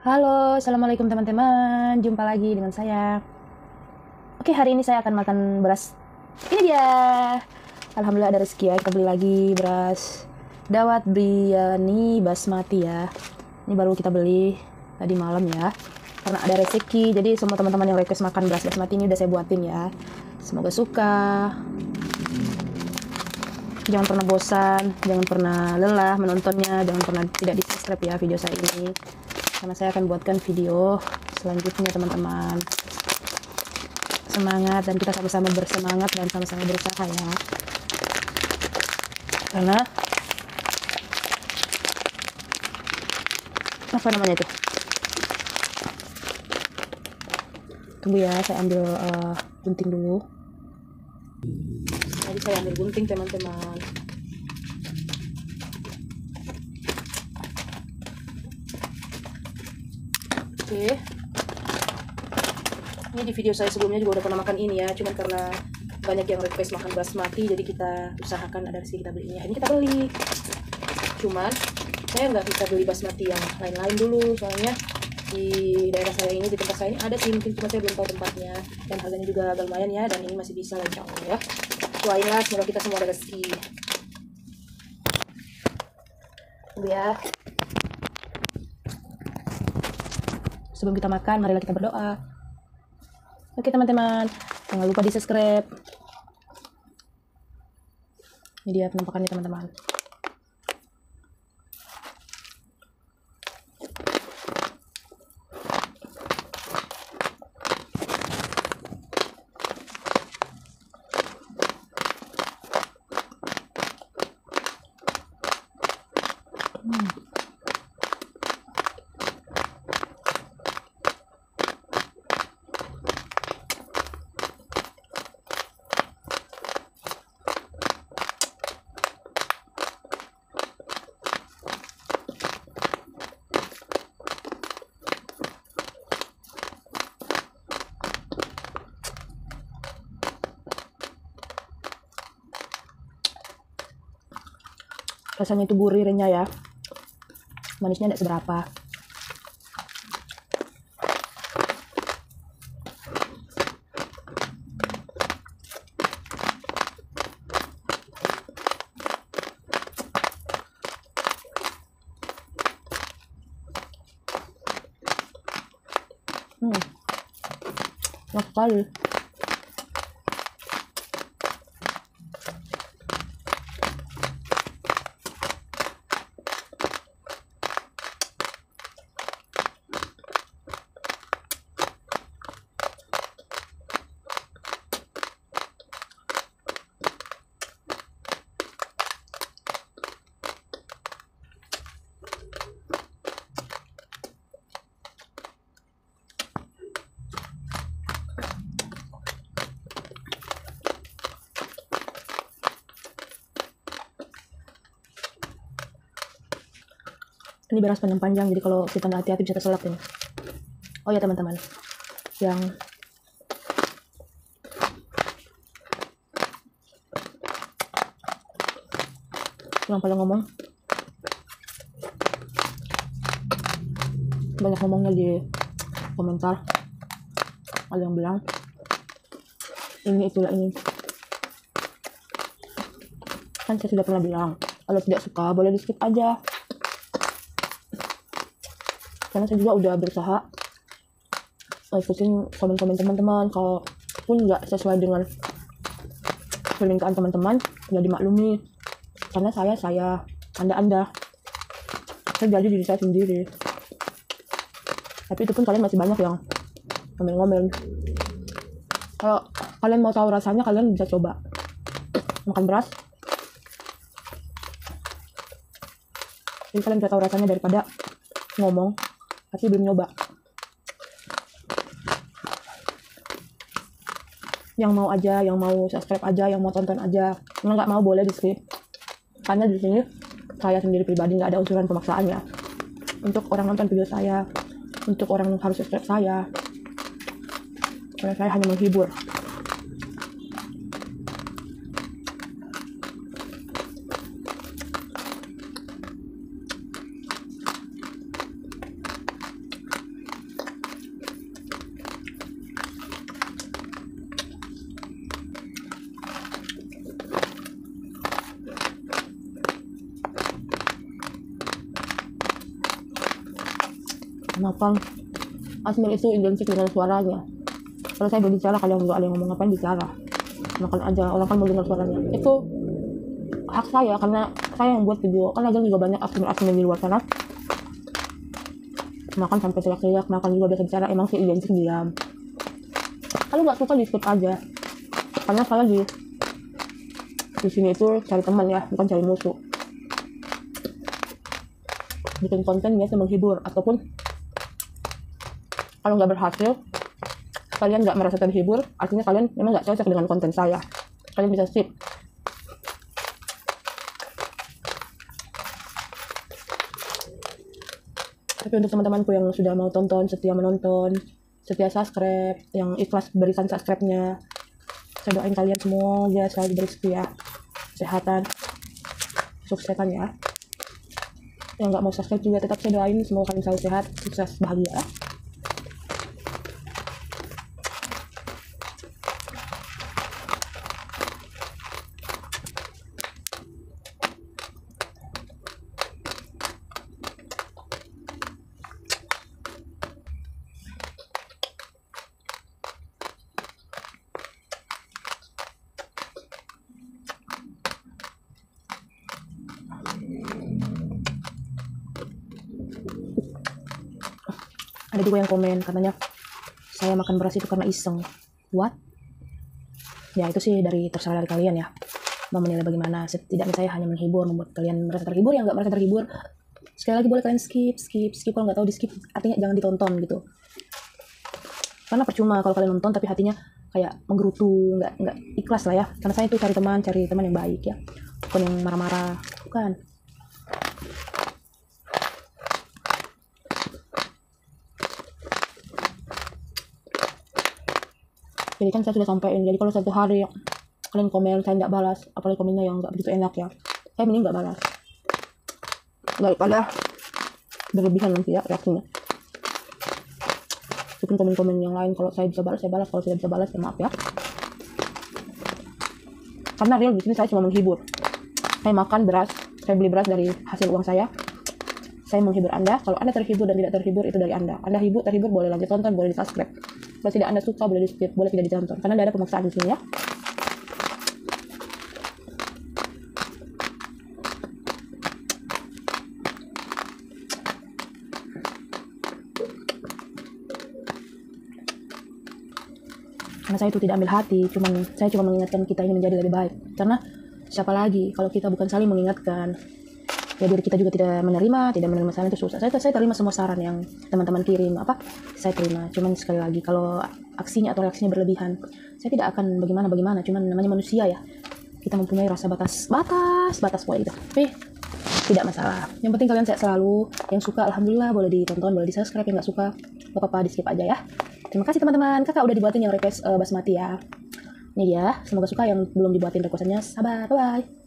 Halo, assalamualaikum teman-teman. Jumpa lagi dengan saya. Oke, hari ini saya akan makan beras. Ini dia. Alhamdulillah ada rezeki ya. Kita beli lagi beras Dawat Biryani Basmati ya. Ini baru kita beli tadi malam ya. Karena ada rezeki, jadi semua teman-teman yang request makan beras basmati ini udah saya buatin ya. Semoga suka. Jangan pernah bosan, jangan pernah lelah menontonnya, jangan pernah tidak di-subscribe ya video saya ini. Karena saya akan buatkan video selanjutnya teman-teman. Semangat dan kita sama-sama bersemangat dan sama-sama berusaha ya. Karena apa namanya itu? Tunggu ya, saya ambil gunting dulu. Jadi saya ambil gunting teman-teman. Oke. Ini di video saya sebelumnya juga udah pernah makan ini ya, cuman karena banyak yang request makan basmati, jadi kita usahakan ada rezeki kita belinya. Ini kita beli. Cuman saya nggak bisa beli basmati yang lain-lain dulu, soalnya di daerah saya ini, di tempat saya ini ada sih, mungkin cuma saya belum tahu tempatnya, dan harganya juga agak lumayan ya, dan ini masih bisa lah insya Allah ya. Doain lah semoga kita semua ada rezeki. Tunggu ya. Sebelum kita makan, marilah kita berdoa. Oke teman-teman, jangan lupa di subscribe. Ini dia penampakannya teman-teman. Rasanya itu gurih renyah ya, manisnya tidak seberapa. Enak sekali. Ini beras panjang-panjang, jadi kalau kita nggak hati-hati bisa terselap ini. Oh ya teman-teman, yang pada ngomong, banyak ngomongnya di komentar. Ada yang bilang ini itulah ini. Kan saya sudah pernah bilang, kalau tidak suka boleh di skip aja. Karena saya juga udah berusaha ikutin komen-komen teman-teman. Kalau pun nggak sesuai dengan permintaan teman-teman, ya dimaklumi. Karena saya anda saya jadi diri saya sendiri. Tapi itu pun kalian masih banyak yang komen-komen. Kalau kalian mau tahu rasanya, kalian bisa coba makan beras. Jadi kalian bisa tahu rasanya daripada ngomong tapi belum nyoba. Yang mau aja, yang mau subscribe aja, yang mau tonton aja. Yang nggak mau boleh di skip. Karena di sini saya sendiri pribadi nggak ada unsuran pemaksaan ya. Untuk orang nonton video saya, untuk orang yang harus subscribe saya. Karena saya hanya menghibur. makan asmir itu identik dengan suaranya. Kalau saya berbicara, kalian nggak ada yang ngomong ngapain bicara, makan aja, orang kan mau dengar suaranya. Itu hak saya karena saya yang buat video. Kan ada juga banyak asmir di luar sana makan sampai teriak-teriak, makan juga biasa bicara. Emang sih identik diam. Kalau nggak suka di skip aja, karena saya di sini itu cari teman ya, bukan cari musuh. Bikin konten biasa menghibur, ataupun kalau nggak berhasil, kalian nggak merasa terhibur, artinya kalian memang nggak cocok dengan konten saya. Kalian bisa skip. Tapi untuk teman-temanku yang sudah mau tonton, setia menonton, setia subscribe, yang ikhlas berikan subscribe-nya, saya doain kalian semua ya selalu diberi setia, kesehatan, suksesan ya. Yang nggak mau subscribe juga tetap saya doain semoga kalian selalu sehat, sukses, bahagia. Ada juga yang komen katanya saya makan beras itu karena iseng. What? Ya itu sih terserah dari kalian ya, mau menilai bagaimana. Setidaknya saya hanya menghibur, membuat kalian merasa terhibur. Yang nggak merasa terhibur, sekali lagi boleh kalian skip. Kalau nggak tahu di skip artinya jangan ditonton gitu, karena percuma kalau kalian nonton tapi hatinya kayak menggerutu, nggak ikhlas lah ya. Karena saya itu cari teman yang baik ya, bukan yang marah-marah, bukan. Jadi kan saya sudah sampaikan, jadi kalau satu hari kalian komen saya nggak balas, apalagi komennya yang nggak begitu enak ya, saya mending nggak balas daripada berlebihan nanti ya reaksinya. Mungkin komen-komen yang lain kalau saya bisa balas, saya balas. Kalau tidak bisa balas, ya maaf ya. Karena real di sini saya cuma menghibur. Saya makan beras, saya beli beras dari hasil uang saya. Saya menghibur Anda. Kalau Anda terhibur dan tidak terhibur itu dari Anda. Anda terhibur boleh lanjut tonton, boleh di subscribe. Kalau tidak Anda suka boleh di skip, boleh tidak ditonton. Karena tidak ada pemaksaan di sini ya. Karena saya itu tidak ambil hati, saya cuma mengingatkan kita ini menjadi lebih baik. Karena siapa lagi kalau kita bukan saling mengingatkan, ya diri kita juga tidak menerima saran itu susah. Saya terima semua saran yang teman-teman kirim, saya terima. Cuman sekali lagi kalau aksinya atau reaksinya berlebihan, saya tidak akan bagaimana. Cuman namanya manusia ya, kita mempunyai rasa batas pokoknya gitu. Tapi tidak masalah. Yang penting kalian sehat selalu. Yang suka alhamdulillah boleh ditonton, boleh di subscribe. Yang nggak suka nggak apa-apa, di skip aja ya. Terima kasih teman-teman. Kakak udah dibuatin yang request basmati ya. Ini dia. Semoga suka. Yang belum dibuatin requestannya sabar. Bye bye.